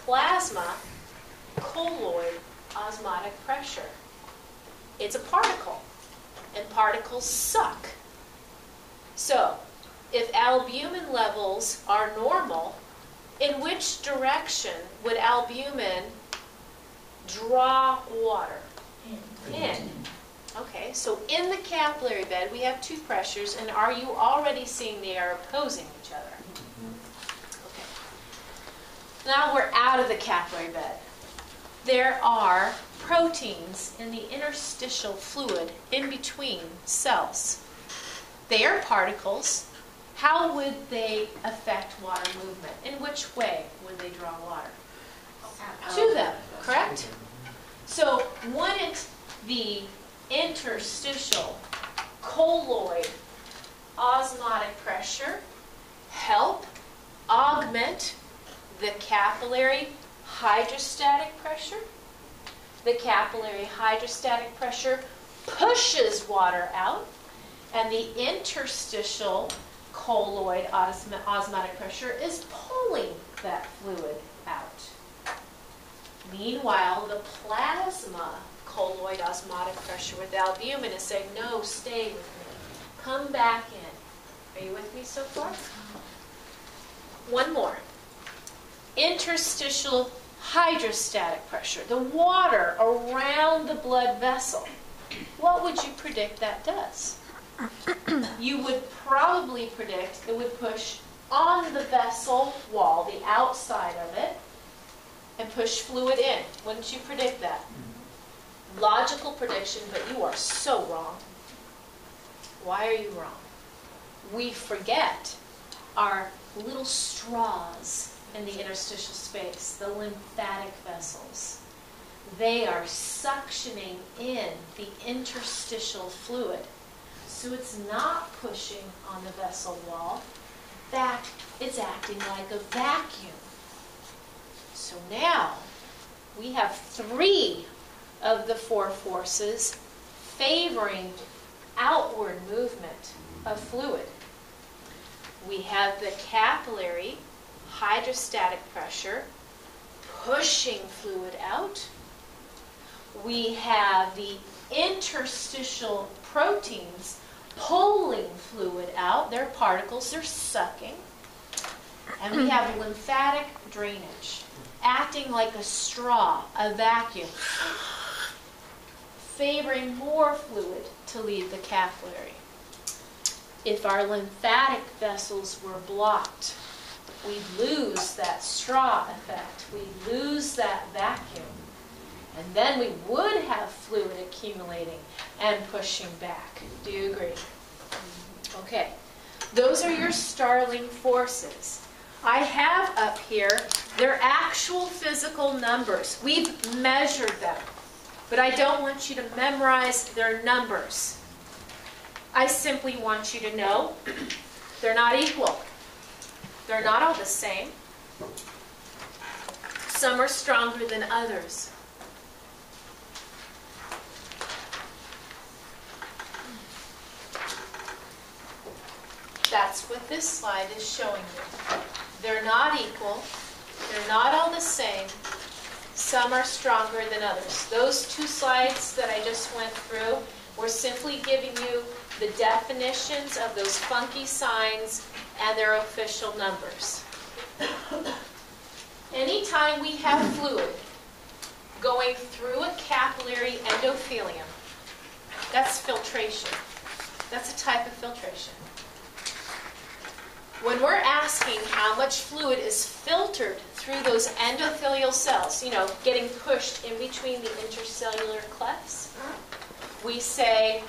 plasma colloid osmotic pressure. It's a particle, and particles suck. So, if albumin levels are normal, in which direction would albumin draw water? In. Okay, so in the capillary bed, we have two pressures, and are you already seeing they are opposing each other? Okay. Now we're out of the capillary bed. There are proteins in the interstitial fluid in between cells. They are particles. How would they affect water movement? In which way would they draw water? To them, correct? So wouldn't the interstitial colloid osmotic pressure help augment the capillary hydrostatic pressure? The capillary hydrostatic pressure pushes water out, and the interstitial colloid osmotic pressure is pulling that fluid out. Meanwhile, the plasma colloid osmotic pressure with albumin is saying, no, stay with me. Come back in. Are you with me so far? One more. Interstitial hydrostatic pressure, the water around the blood vessel. What would you predict that does? You would probably predict it would push on the vessel wall, the outside of it, and push fluid in. Wouldn't you predict that? Logical prediction, but you are so wrong. Why are you wrong? We forget our little straws in the interstitial space, the lymphatic vessels. They are suctioning in the interstitial fluid. So it's not pushing on the vessel wall. In fact, it's acting like a vacuum. So now we have 3 of the 4 forces favoring outward movement of fluid. We have the capillary hydrostatic pressure pushing fluid out. We have the interstitial proteins pulling fluid out. They're particles, they're sucking. And we have lymphatic drainage, acting like a straw, a vacuum, favoring more fluid to leave the capillary. If our lymphatic vessels were blocked, we'd lose that straw effect. We'd lose that vacuum. And then we would have fluid accumulating and pushing back. Do you agree? Okay. Those are your Starling forces. I have up here their actual physical numbers. We've measured them. But I don't want you to memorize their numbers. I simply want you to know they're not equal. They're not all the same. Some are stronger than others. That's what this slide is showing you. They're not equal. They're not all the same. Some are stronger than others. Those 2 slides that I just went through were simply giving you the definitions of those funky signs and their official numbers. Anytime we have fluid going through a capillary endothelium, that's filtration. That's a type of filtration. When we're asking how much fluid is filtered through those endothelial cells, getting pushed in between the intercellular clefts, we say,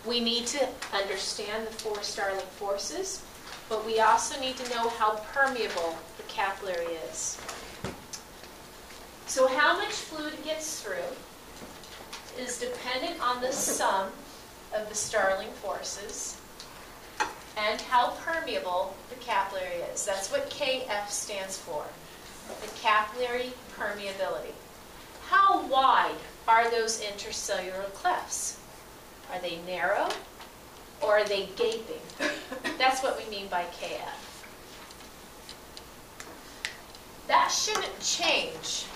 we need to understand the 4 Starling forces, but we also need to know how permeable the capillary is. So how much fluid gets through is dependent on the sum of the Starling forces and how permeable the capillary is. That's what KF stands for, the capillary permeability. How wide are those intercellular clefts? Are they narrow or are they gaping? That's what we mean by KF. that shouldn't change,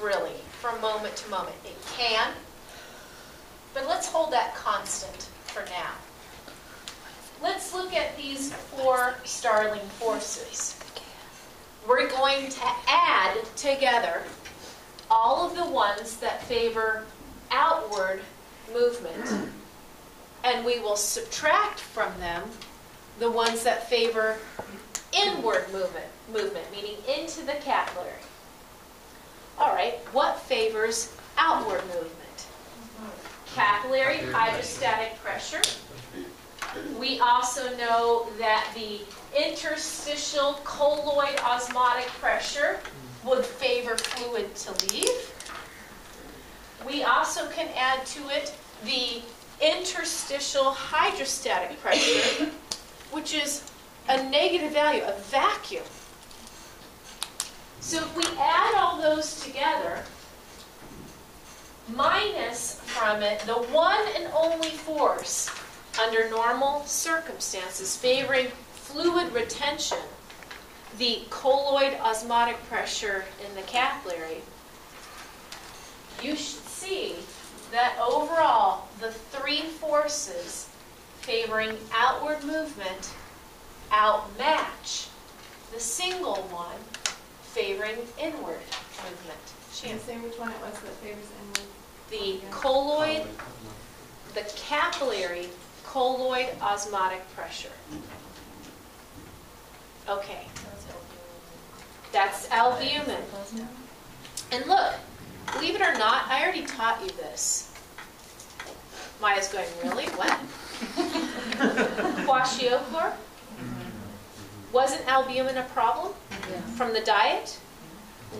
really, from moment to moment. It can, but let's hold that constant for now. Let's look at these 4 Starling forces. We're going to add together all of the ones that favor outward movement, and we will subtract from them the ones that favor inward movement, meaning into the capillary. All right, what favors outward movement? Capillary hydrostatic pressure. We also know that the interstitial colloid osmotic pressure would favor fluid to leave. We also can add to it the interstitial hydrostatic pressure, which is a negative value, a vacuum. So if we add all those together, minus from it the one and only force under normal circumstances favoring fluid retention, the colloid osmotic pressure in the capillary, you should see that overall the 3 forces favoring outward movement outmatch the single one favoring inward movement. Can you say which one it was that favors inward? The colloid, the capillary colloid osmotic pressure. Okay. That's albumin. And look, believe it or not, I already taught you this. Maya's going, really? What? Kwashiorkor? Wasn't albumin a problem from the diet?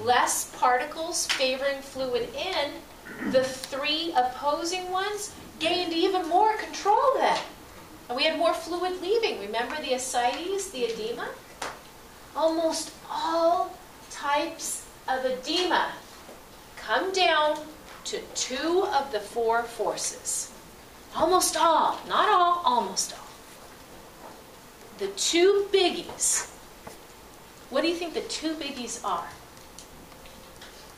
Less particles favoring fluid in, the 3 opposing ones gained even more control then. And we had more fluid leaving. Remember the ascites, the edema? Almost all types of edema come down to 2 of the 4 forces. Almost all, not all, almost all. The 2 biggies. What do you think the 2 biggies are?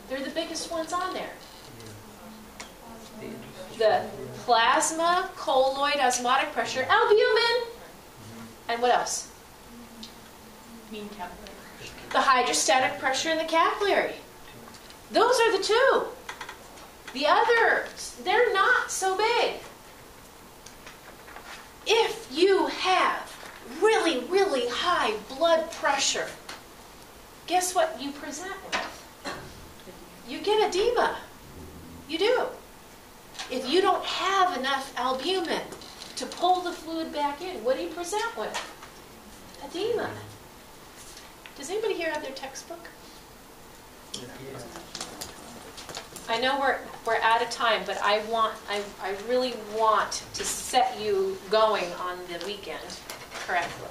They're the biggest ones on there. The plasma, colloid, osmotic pressure, albumin, and what else? Mean capillary. The hydrostatic pressure in the capillary. Those are the 2. The others, they're not so big. If you have really, really high blood pressure, guess what you present with? You get edema. You do. If you don't have enough albumin to pull the fluid back in, what do you present with? Edema. Does anybody here have their textbook? I know we're out of time, but I really want to set you going on the weekend correctly.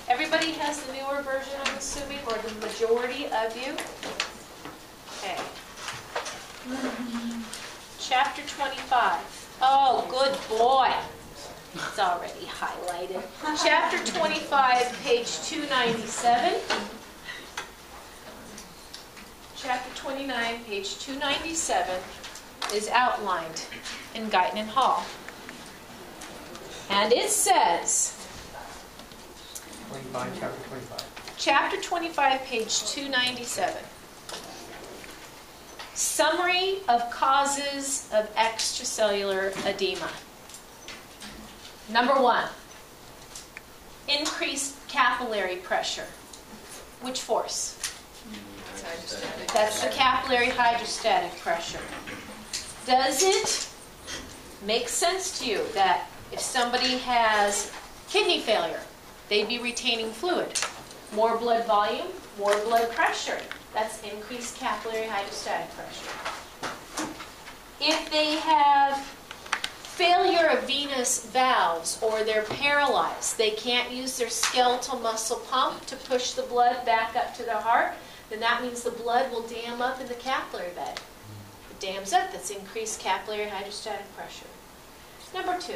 Everybody has the newer version, I'm assuming, or the majority of you? Okay. Chapter 25. Oh, good boy. It's already highlighted. Chapter 25, page 297. Chapter 29, page 297 is outlined in Guyton and Hall. And it says, 25, chapter 25. Chapter 25, page 297. Summary of causes of extracellular edema. Number 1, increased capillary pressure. Which force? That's the capillary hydrostatic pressure. Does it make sense to you that if somebody has kidney failure, they'd be retaining fluid? More blood volume, more blood pressure. That's increased capillary hydrostatic pressure. If they have failure of venous valves or they're paralyzed, they can't use their skeletal muscle pump to push the blood back up to the heart, then that means the blood will dam up in the capillary bed. It dams up, that's increased capillary hydrostatic pressure. Number 2,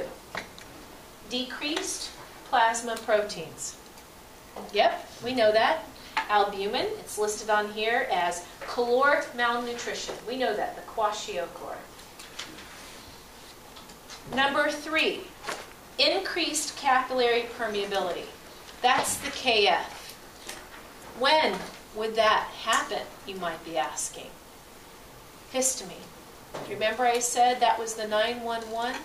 decreased plasma proteins. Yep, we know that. albumin. It's listed on here as caloric malnutrition. We know that, the kwashiorkor. Number 3, increased capillary permeability. That's the KF. When would that happen, you might be asking? Histamine. Remember I said that was the 911?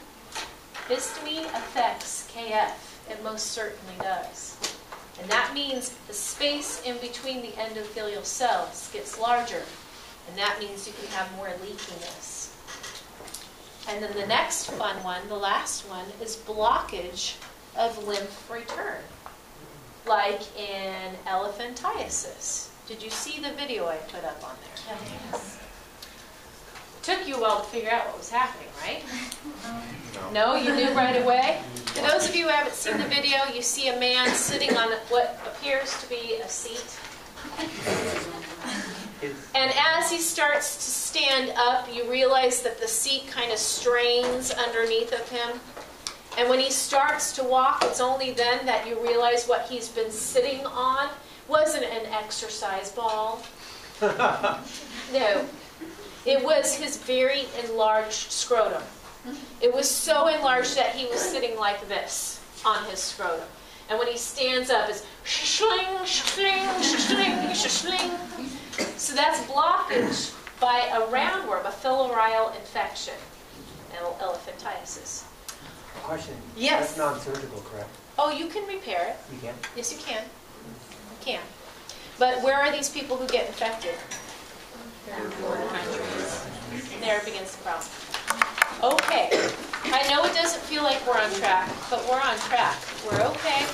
Histamine affects KF. It most certainly does. And that means the space in between the endothelial cells gets larger. And that means you can have more leakiness. And then the next fun one, the last one, is blockage of lymph return. Like in elephantiasis. Did you see the video I put up on there? Yes. Took you a while to figure out what was happening, right? No, you knew right away? For those of you who haven't seen the video, you see a man sitting on what appears to be a seat. And as he starts to stand up, you realize that the seat kind of strains underneath of him. And when he starts to walk, it's only then that you realize what he's been sitting on wasn't an exercise ball. No. It was his very enlarged scrotum. It was so enlarged that he was sitting like this on his scrotum. And when he stands up, it's shling, shling, shling, shling. So that's blockage by a roundworm, a filarial infection, elephantiasis. Question. Yes. That's non-surgical, correct? Oh, you can repair it. You can? Yes, you can. You can. But where are these people who get infected? There begins the problem. Okay. I know it doesn't feel like we're on track, but we're on track. We're okay.